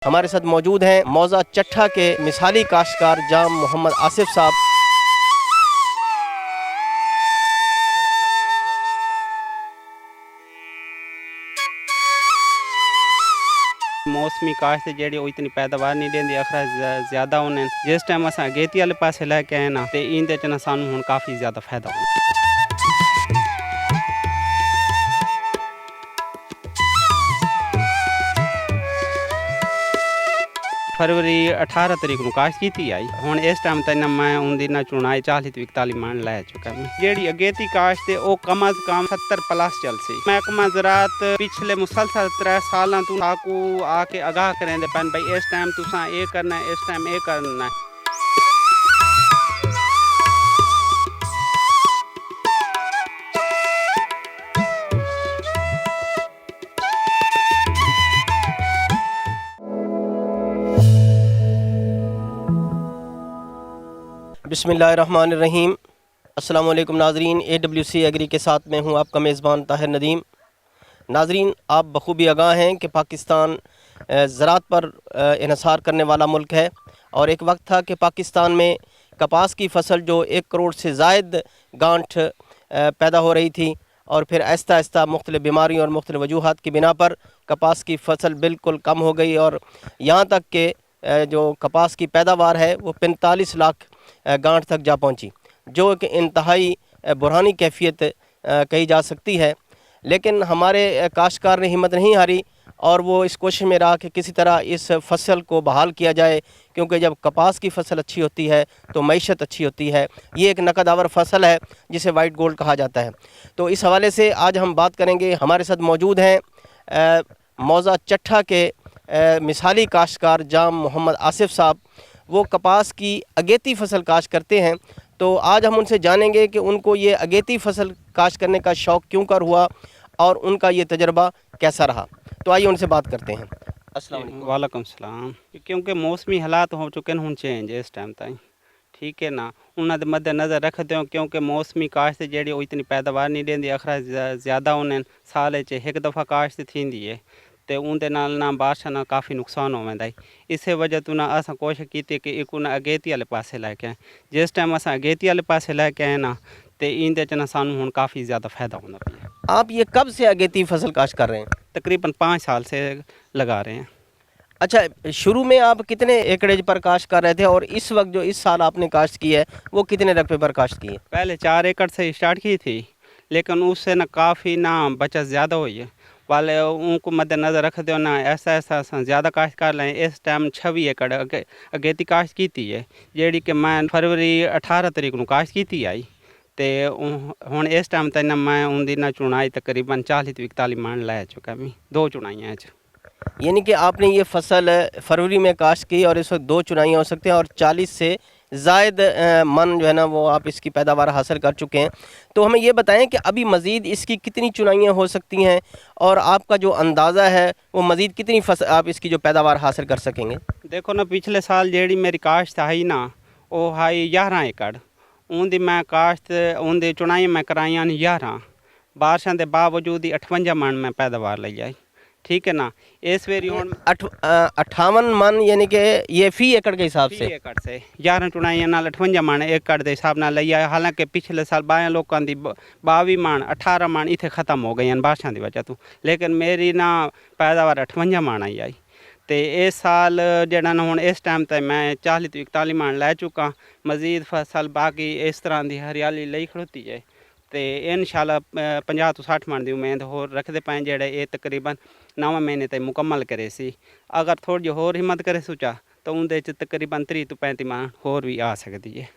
हमारे साथ मौजूद हैं मौजा चट्ठा के मिसाली काश्तकार जाम मोहम्मद आसिफ साहब। मौसमी काश्त जेह्ड़ी ओह् इतनी पैदावार नहीं देंदी, अखरा ज़्यादा होने जिस टाइम अस अगेती आह्ले पासे लैके आए ना ते इंदे च ना सानू हुण काफ़ी ज़्यादा फायदा होंदा। फरवरी 18 तरीक ਨੂੰ ਕਾਸ਼ ਕੀਤੀ ਆਈ। ਹੁਣ ਇਸ ਟਾਈਮ ਤੱਕ ਮੈਂ ਉਹਦੀ ਨਾ ਚੁਣਾਈ 40 ਤੋਂ 41 ਮਣ ਲੈ ਚੁੱਕਾ ਮੈਂ। ਜਿਹੜੀ ਅਗੇਤੀ ਕਾਸ਼ ਤੇ ਉਹ ਕਮ ਅਜ਼ ਕਮ 70 ਪਲੱਸ ਚੱਲ ਸੀ। ਮਹਿਕਮਾ ਜ਼ਰਾਤ ਪਿਛਲੇ ਮੁਸਲਸਲ 3 ਸਾਲਾਂ ਤੋਂ ਆਕੂ ਆ ਕੇ ਆਗਾਹ ਕਰਿੰਦੇ ਪੈਣ ਬਈ ਇਸ ਟਾਈਮ ਤੁਸੀਂ ਇਹ ਕਰਨਾ ਹੈ, ਇਸ ਟਾਈਮ ਇਹ ਕਰਨਾ ਹੈ। बिस्मिल्लाहिर्रहमानिर्रहीम। अस्सलाम वालेकुम नाज़रीन, AWC एग्री के साथ मैं हूं आपका मेज़बान ताहिर नदीम। नाज़रीन, आप बखूबी आगाह हैं कि पाकिस्तान ज़राअत पर इन्हिसार करने वाला मुल्क है और एक वक्त था कि पाकिस्तान में कपास की फसल जो 1 करोड़ से ज़ायद गांठ पैदा हो रही थी और फिर आहिस्ता आहिस्ता मुख्तलिफ़ बीमारियों और मुख्तलिफ़ वजूहात की बिना पर कपास की फसल बिल्कुल कम हो गई और यहाँ तक कि जो कपास की पैदावार है वो 45 लाख गांठ तक जा पहुंची, जो कि इंतहाई बुरहानी कैफियत कही जा सकती है। लेकिन हमारे काश्तकार ने हिम्मत नहीं हारी और वो इस कोशिश में रहा कि किसी तरह इस फसल को बहाल किया जाए, क्योंकि जब कपास की फसल अच्छी होती है तो मईशत अच्छी होती है। ये एक नकद आवर फसल है जिसे वाइट गोल्ड कहा जाता है। तो इस हवाले से आज हम बात करेंगे। हमारे साथ मौजूद हैं मौजा चट्ठा के मिसाली काश्तकार जाम मोहम्मद आसिफ साहब। वो कपास की अगेती फसल काश्त करते हैं, तो आज हम उनसे जानेंगे कि उनको ये अगेती फसल काश्त करने का शौक़ क्यों कर हुआ और उनका ये तजर्बा कैसा रहा। तो आइए उनसे बात करते हैं। अस्सलाम वालेकुम। वालेकुम सलाम। क्योंकि मौसमी हालात हो चुके हैं हुण चेंज इस टाइम ताईं, ठीक है ना, उन्होंने मद्देनज़र रखते हो क्योंकि मौसमी काश्त जेह्ड़ी ओह् इतनी पैदावार नहीं देंदी, अखरा ज़्यादा होने साल च एक दफ़ा काश्त थींदी है ते उनदे नाल ना बारिशां ना काफ़ी नुकसान हो वेंदा है। इसे वजह तो ना असां कोशिश की कि इक उन अगेती आह्ले पासे लैके आए। जिस टाइम असां अगेती आह्ले पासे लैके आए ना ते इंदे च ना सानू हुण काफ़ी ज़्यादा फायदा होंदा पिया। आप ये कब से अगेती फसल काश्त कर रहे हैं? तकरीबन 5 साल से लगा रहे हैं। अच्छा, शुरू में आप कितने एकड़ेज पर काश्त कर रहे थे और इस वक्त जो इस साल आपने काश्त की है वो कितने रकबे पर काश्त की है? पहले 4 एकड़ से स्टार्ट की थी, लेकिन उससे ना काफ़ी ना बचत ज़्यादा हुई है। वाले उनको मद्देनज़र रखते हो ना ऐसा ऐसा ज़्यादा काश्त कर लें। इस टाइम 26 एकड़ अगेती काश्त की है, जेह्ड़ी कि मैं फरवरी 18 तरीक ਨੂੰ काश्त की आई ते हुण इस टाइम तक ना मैं उनकी ना चुनाई तकरीबन 40 ਤੋਂ 41 मण लै चुका मैं 2 चुनाइयाँ च। यानी कि आपने ये फसल फरवरी में काश्त की और इस वक्त 2 चुनाइयाँ हो सकते हैं और 40 से ज़ायद मन जो है ना वो आप इसकी पैदावार हासिल कर चुके हैं। तो हमें ये बताएं कि अभी मज़ीद इसकी कितनी चुनाइयाँ हो सकती हैं और आपका जो अंदाज़ा है वो मज़ीद कितनी आप इसकी जो पैदावार हासिल कर सकेंगे? देखो ना, पिछले साल जेह्ड़ी मेरी काश्त आई ना वो आई 11 एकड़। उनदी मैं काश्त उनदी चुनाई मैं कराइयां 11, बारिशां दे बावजूद ही 58 मण मैं पैदावार लई आई, ठीक है ना। इस वेरी हुण 58 मन यानी कि ये फी एकड़ के हिसाब से? एकड़ से 11 चुनाइयां नाल 58 मण एकड़ के हिसाब नाल लई आए। हालांकि पिछले साल 22 लोगों की 22 मण 18 मण इत्थे खत्म हो गई बारिशां की वजह तो, लेकिन मेरी ना पैदावार 58 मण आई। तो इस साल जेह्ड़ा ना हुण इस टाइम तक मैं 40 ਤੋਂ 41 मण लै चुका। मजीद फसल बाकी इस तरह की हरियाली लई खड़ोती है तो इंशाल्लाह 50 ਤੋਂ 60 मण की उम्मीद होर रखते पे, जेह्ड़े ये तकरीबन 9 महीने तक मुकम्मल करे सी। अगर थोड़ी जी होर हिम्मत करे सोचा तो उनदे च तकरीबन 30 ਤੋਂ 35 मण होर भी आ सकती है।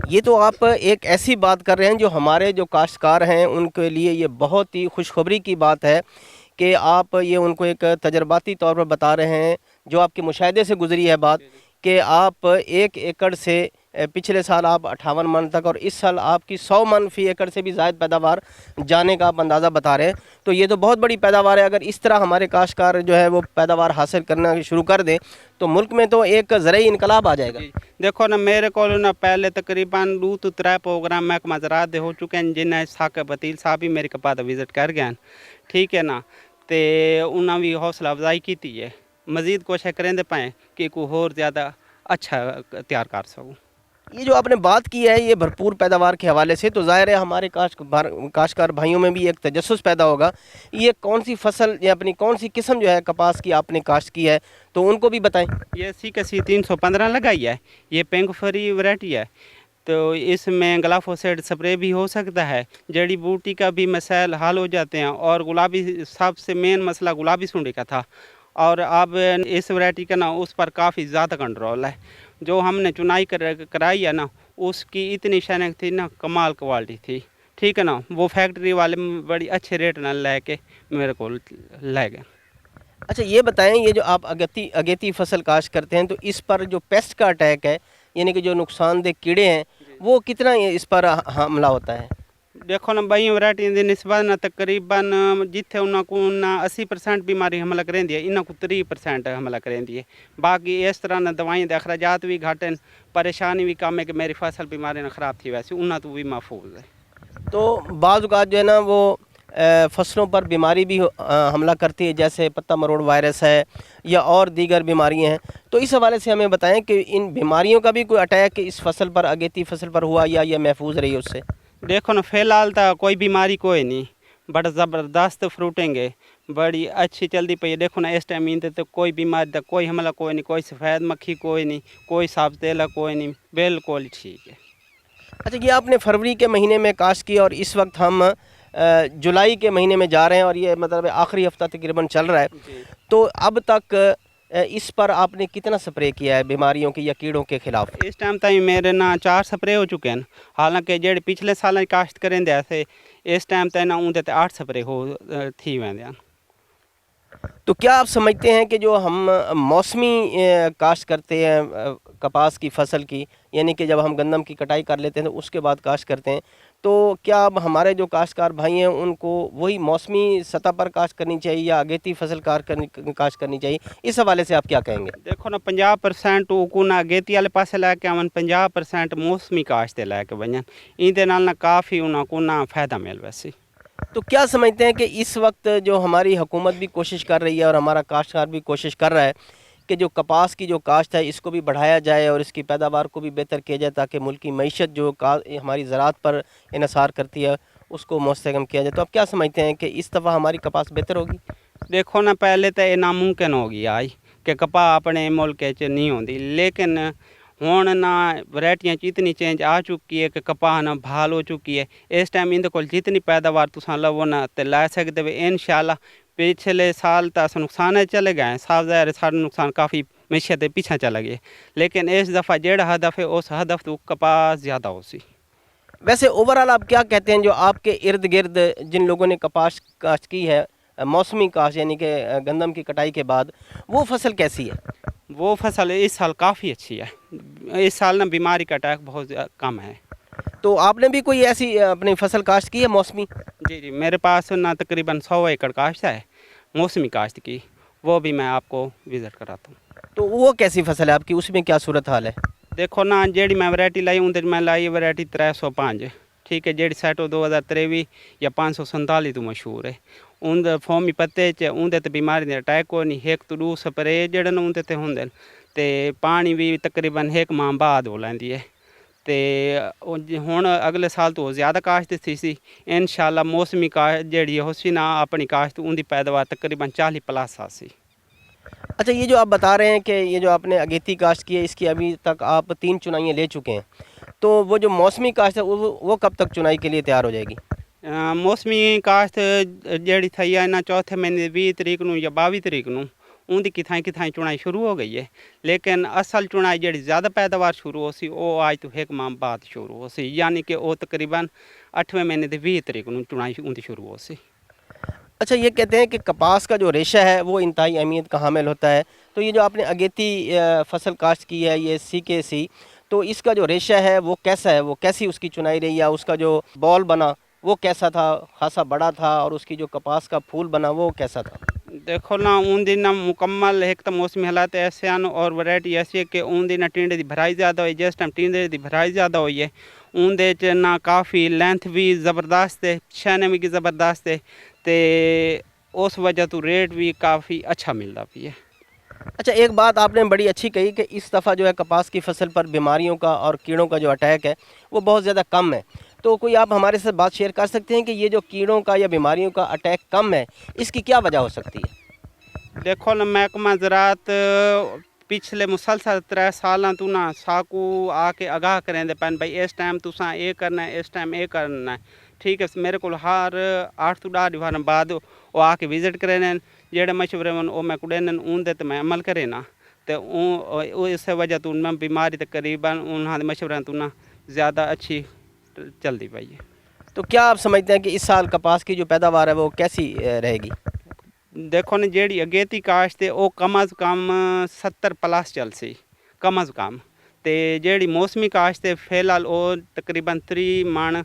ये तो आप एक ऐसी बात कर रहे हैं जो हमारे जो काश्तकार हैं उनके लिए ये बहुत ही खुशखबरी की बात है कि आप ये उनको एक तजर्बाती तौर पर बता रहे हैं, जो आपके मुशाहिदे से गुजरी है बात, कि आप 1 एकड़ से पिछले साल आप 58 मन तक और इस साल आपकी 100 मन फी एकड़ से भी ज़ायद पैदावार जाने का आप अंदाज़ा बता रहे हैं। तो ये तो बहुत बड़ी पैदावार है। अगर इस तरह हमारे काश्तकार जो है वो पैदावार हासिल करना शुरू कर दें तो मुल्क में तो एक ज़रई इनकलाब आ जाएगा। देखो ना, मेरे को ना पहले तकरीबन 2 ਤੋਂ 3 प्रोग्राम महकमा ज़राअत हो चुके हैं, जिन्हें साक बतील साहब भी मेरे कपात विजिट कर गए, ठीक है ना। तो उन्होंने भी हौसला अफजाई की है। मजीद कोशिश करेंदे पाएँ कि कोई होर ज़्यादा अच्छा तैयार कर सकूँ। ये जो आपने बात की है ये भरपूर पैदावार के हवाले से, तो ज़ाहिर है हमारे काश्तकार भाइयों में भी एक तजस्सुस पैदा होगा। ये कौन सी फसल या अपनी कौन सी किस्म जो है कपास की आपने काश्त की है, तो उनको भी बताएं। ये CKC 315 लगाई है, ये पिंक फरी वैरायटी है, तो इसमें ग्लाफोसेट स्प्रे भी हो सकता है, जड़ी बूटी का भी मसाइल हल हो जाते हैं, और गुलाबी सबसे मेन मसला गुलाबी सुंडी का था, और अब इस वैरायटी का ना उस पर काफ़ी ज़्यादा कंट्रोल है। जो हमने चुनाई कराई है ना, उसकी इतनी शनक थी ना, कमाल क्वालिटी थी, ठीक है ना। वो फैक्ट्री वाले बड़ी अच्छे रेट ना लेके मेरे को ले गए। अच्छा ये बताएं, ये जो आप अगेती फसल काश्त करते हैं, तो इस पर जो पेस्ट का अटैक है, यानी कि जो नुकसानदेह कीड़े हैं, वो कितना इस पर हमला होता है? देखो ना बई वैरायटी की निस्बत ना तकरीबन जिथे उन्होंने ना 80% बीमारी हमला करेंदी है, इन्हों को 30% हमला करेंदी है। बाकी इस तरह ना दवाई के अखराजात भी घट हैं, परेशानी भी कम है कि मेरी फसल बीमारी ना ख़राब थी, वैसे उन्होंने तो भी महफूज है। तो बाज़ औक़ात जो है ना वो फसलों पर बीमारी भी हमला करती है, जैसे पत्ता मरोड़ वायरस है या और दीगर बीमारियां हैं। तो इस हवाले से हमें बताएं कि इन बीमारियों का भी कोई अटैक इस फसल पर, अगेती फसल पर हुआ या यह महफूज रही है उससे? देखो ना फ़िलहाल तो कोई बीमारी कोई नहीं, बड़ा ज़बरदस्त फ्रूटेंगे, बड़ी अच्छी चलती पई है। देखो ना इस टाइम इनते तो कोई बीमारी का कोई हमला कोई नहीं, कोई सफ़ेद मक्खी कोई नहीं, कोई साबतेला कोई नहीं, बिल्कुल ठीक है। अच्छा ये आपने फरवरी के महीने में काश्त की और इस वक्त हम जुलाई के महीने में जा रहे हैं और ये मतलब आखिरी हफ्ता तकरीबन चल रहा है, तो अब तक इस पर आपने कितना स्प्रे किया है बीमारियों की या कीड़ों के खिलाफ? इस टाइम ताईं मेरे ना 4 स्प्रे हो चुके हैं, हालांकि जेडे पिछले साल काश्त करेंदे ऐसे इस टाइम ताईं ना उनते 8 स्प्रे हो थी वेंदे हैं। तो क्या आप समझते हैं कि जो हम मौसमी काश्त करते हैं कपास की फसल की, यानी कि जब हम गंदम की कटाई कर लेते हैं तो उसके बाद काश्त करते हैं, तो क्या अब हमारे जो काश्तकार भाई हैं उनको वही मौसमी सतह पर काश्त करनी चाहिए या अगेती फसल काश्त करनी चाहिए? इस हवाले से आप क्या कहेंगे? देखो ना 50% को ना अगेती वाले पासे लैके आवन, 50% मौसमी काश्त लैके वजन, इहदे नाल ना काफ़ी उन्होंने ना फ़ायदा मिल वैसे। तो क्या समझते हैं कि इस वक्त जो हमारी हुकूमत भी कोशिश कर रही है और हमारा काश्तकार भी कोशिश कर रहा है कि जो कपास की जो काश्त है इसको भी बढ़ाया जाए और इसकी पैदावार को भी बेहतर किया जाए, ताकि मुल्क की मईशत जो हमारी ज़राअत पर इन्हसार करती है उसको मुस्तहकम किया जाए? तो आप क्या समझते हैं कि इस दफ़ा हमारी कपास बेहतर होगी? देखो ना पहले तो ये नामुमकिन हो गई आई कि कपा अपने मुल्क च नहीं होती, लेकिन हुण ना वैरायटियां च इतनी चेंज आ चुकी है कि कपाह ना बहाल हो चुकी है। इस टाइम इंदे कोल जितनी पैदावार तुसां लवो ना ते लै सकदे वे इंशाअल्लाह। पिछले साल तो अस नुकसान चले गए, साफ ज़ाहिर है साढ़ा नुकसान काफ़ी मैशियत पीछे चला गया, लेकिन इस दफ़ा जेड़ा हदफ है उस हदफ तो कपास ज़्यादा हो सी। वैसे ओवरऑल आप क्या कहते हैं, जो आपके इर्द गिर्द जिन लोगों ने कपास काश्त की है मौसमी काश्त यानी कि गंदम की कटाई के बाद, वो फसल कैसी है? वो फसल इस साल काफ़ी अच्छी है, इस साल ना बीमारी का अटैक बहुत कम है। तो आपने भी कोई ऐसी अपनी फसल काश्त की है मौसमी? जी जी, मेरे पास ना तकरीबन 100 एकड़ काश्त है मौसमी काश्त की, वो भी मैं आपको विज़िट कराता हूँ। तो वो कैसी फसल है आपकी, उसमें क्या सूरत हाल है? देखो ना जेड़ी मैं वैरायटी लाई उनते मैं लाई वैरायटी 305, ठीक है, जेड़ी सैटो 2023 या 547 तो मशहूर है। उन फोमी पत्ते च उनते ते बीमारी दे अटैक को नहीं, एक तो 2 स्प्रे जेड़े ने उनते ते हुंदे न, ते पानी भी तकरीबन 1 माह बाद हो लैंदी है। ते हुण अगले साल तो ज़्यादा काश्त थी सी, इंशाअल्लाह मौसमी काश्त जेड़ी होसी ना अपनी काश्त उनकी पैदावार तकरीबन 40+ आसी। अच्छा ये जो आप बता रहे हैं कि ये जो आपने अगेती काश्त की है इसकी अभी तक आप 3 चुनाइयाँ ले चुके हैं, तो वो जो मौसमी काश्त है वो कब तक चुनाई के लिए तैयार हो जाएगी? मौसमी काश्त जेड़ी थई है ना चौथे महीने 20 तरीक नूं या 22 तरीक नूं उनकी किथाई चुनाई शुरू हो गई है, लेकिन असल चुनाई जेड़ी ज़्यादा पैदावार शुरू हो सी वो आज तो 1 माह बाद शुरू हो सी, यानी कि वो तकरीबन 8वें महीने की 20 तरीक नूं चुनाई उनकी शुरू हो सी। अच्छा ये कहते हैं कि कपास का जो रेशा है वो इंतहाई अहमियत का हामिल होता है, तो ये जो आपने अगेती फसल काश्त की है ये CKC, तो इसका जो रेशा है वो कैसा है, वो कैसी उसकी चुनाई रही या उसका जो बॉल बना वो कैसा था, खासा बड़ा था, और उसकी जो कपास का फूल बना वो कैसा था? देखो ना उन दिन ना मुकम्मल एक तो मौसमी हालात ऐसे हैं और वैरायटी ऐसी है कि उन दिन टिंडे की भराई ज़्यादा हुई, जिस टाइम टिंडे की भराई ज़्यादा हुई है उनदे च ना काफ़ी लेंथ भी ज़बरदस्त है, छाने भी ज़बरदस्त है, ते उस वजह तो रेट भी काफ़ी अच्छा मिलता पी है। अच्छा, एक बात आपने बड़ी अच्छी कही कि इस दफ़ा जो है कपास की फसल पर बीमारियों का और कीड़ों का जो अटैक है वो बहुत ज़्यादा कम है। तो कोई आप हमारे साथ बात शेयर कर सकते हैं कि ये जो कीड़ों का या बीमारियों का अटैक कम है, इसकी क्या वजह हो सकती है? देखो ना महकमा ज़राअत पिछले मुसलसल 3 सालां तो ना साकू आके आगाह करेंदे पैन भाई इस टाइम तुसां ये करना है, इस टाइम ये करना है। ठीक है, मेरे को हर 8 तो 10 दिन बाद वो आके विजिट करें, जेड़े मशवरे वो मैं कुड़ेन उनदे ते मैं अमल करे ना तो इस वजह तो उनमें बीमारी तकरीबन उन्होंने मशवरे तो ना ज़्यादा अच्छी चलती पाई है। तो क्या आप समझते हैं कि इस साल कपास की जो पैदावार है वो कैसी रहेगी? देखो ना जेड़ी अगेती काश्त है वो कम अज़ कम 70 प्लस चल सी कम अज़ कम, ते जेड़ी मौसमी काश्त है फिलहाल वो तकरीबन 3 मन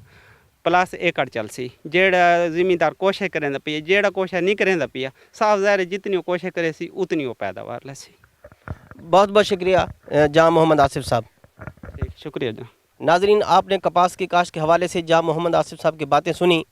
प्लस एकड़ चल सी। जेड़ा जिमीदार कोशिश करेंदा पिया, जेड़ा कोशिश नहीं करेंदा पिया, साफ ज़ाहिर है जितनी वो कोशिश करे सी उतनी वो पैदावार लसी। बहुत बहुत शुक्रिया जहाँ मोहम्मद आसिफ साहब। ठीक, शुक्रिया जी। नाजरीन, आपने कपास की काश्त के हवाले से जहाँ मोहम्मद आसिफ साहब की बातें सुनी।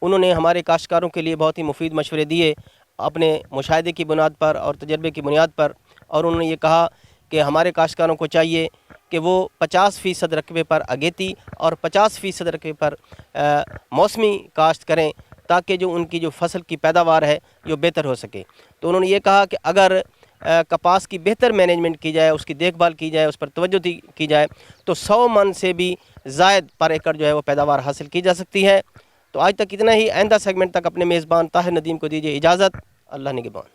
उन्होंने हमारे काश्तकारों के लिए बहुत ही मुफीद मशवरे दिए अपने मुशाहिदे की बुनियाद पर और तजर्बे की बुनियाद पर। और उन्होंने ये कहा कि हमारे काश्तकारों को चाहिए कि वो 50% रकबे पर अगेती और 50% रकबे पर मौसमी काश्त करें, ताकि जो उनकी जो फसल की पैदावार है जो बेहतर हो सके। तो उन्होंने ये कहा कि अगर कपास की बेहतर मैनेजमेंट की जाए, उसकी देखभाल की जाए, उस पर तवज्जो की जाए, तो 100 मन से भी ज़ायद पर एकड़ जो है वो पैदावार हासिल की जा सकती है। तो आज तक इतना ही। आइंदा सेगमेंट तक अपने मेज़बान ताहिर नदीम को दीजिए इजाज़त। अल्लाह निगहबान।